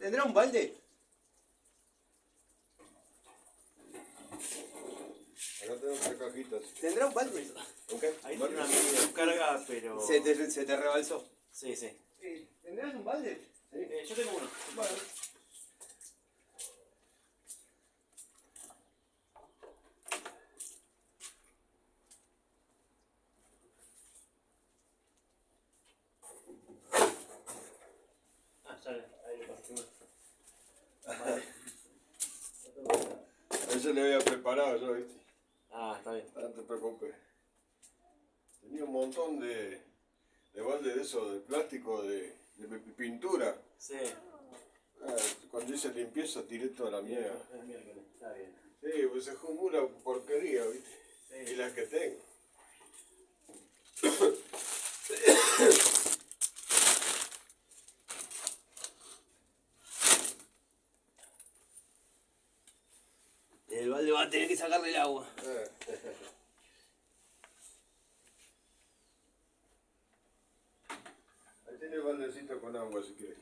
¿Tendrá un balde? Acá tengo 3 cajitas. ¿Tendrá un balde? ¿Ok? Ahí tiene una mini descarga, pero... Se te rebalsó. Sí, sí. ¿Tendrás un balde? Yo tengo uno. Bueno. Ah, ya, ahí le pasé uno. Eso le había preparado yo, ¿viste? Ah, está bien. No te preocupes. Tenía un montón de baldes de eso, de plástico, de pintura. Sí. Ah, cuando hice limpieza tiré toda la mierda. Es miércoles, está bien. Sí, pues se acumula porquería, ¿viste? Sí. Y las que tengo. El balde va a tener que sacarle el agua. Ahí tiene el baldecito con agua si quieres.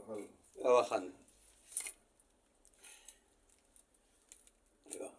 bajando. Va bajando. Ahí va.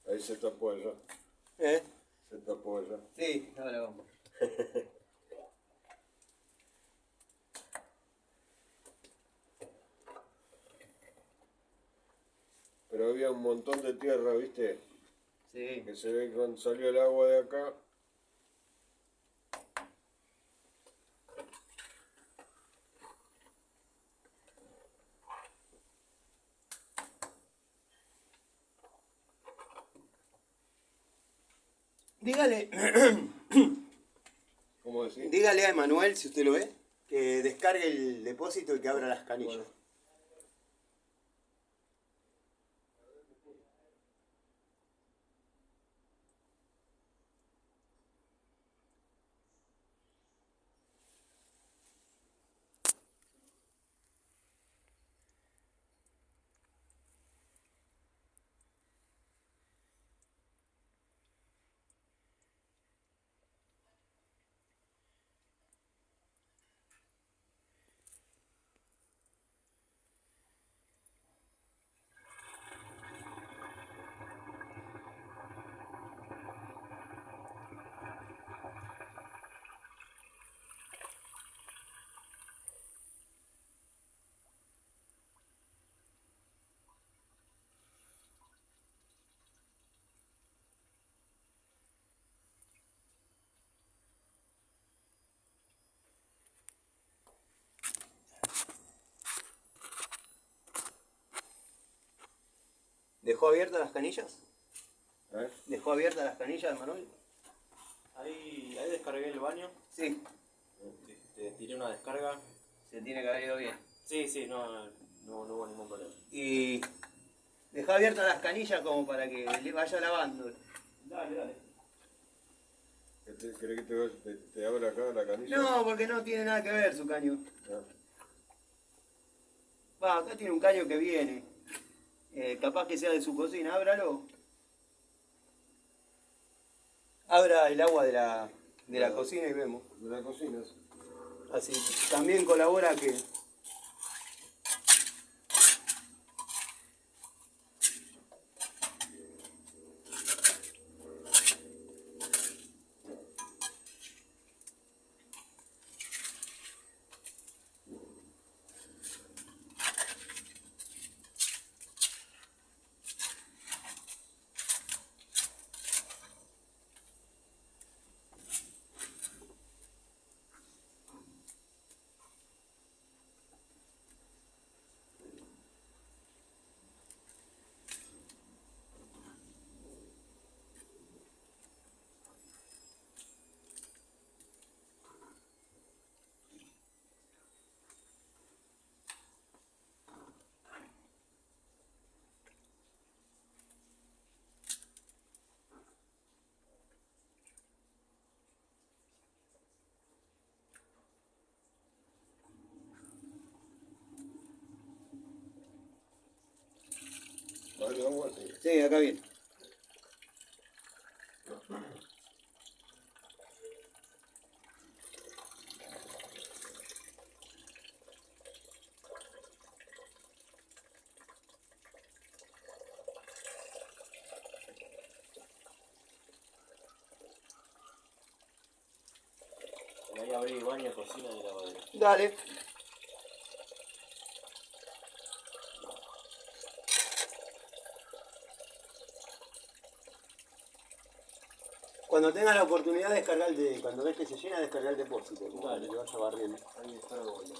Ahí se tapó ya. ¿Eh? Se tapó ya. Sí, ahora vamos. Pero había un montón de tierra, ¿viste? Sí. Que se ve cuando salió el agua de acá. Dígale, ¿Cómo decís? dígale a Emanuel, si usted lo ve, que descargue el depósito y que abra las canillas. Bueno. ¿Dejó abiertas las canillas? ¿Eh? ¿Dejó abiertas las canillas, Emanuel? Ahí descargué el baño. Sí. Tiré una descarga. Se tiene que haber ido bien. Sí, sí, no hubo ningún problema. Y dejó abiertas las canillas como para que le vaya lavando. Dale. ¿Querés que te abra acá la canilla? No, porque no tiene nada que ver su caño. Ah. Va, acá tiene un caño que viene. Capaz que sea de su cocina, ábralo. Abra el agua de la cocina y vemos. De la cocina. Así también colabora que... Vale, agua. Sí, acá viene. Ahí abrí baño, cocina y lavadero. Dale. Cuando tengas la oportunidad de descargar cuando ves que se llena, descargar el depósito, como Dale. que vaya barriendo. Ahí está la bola.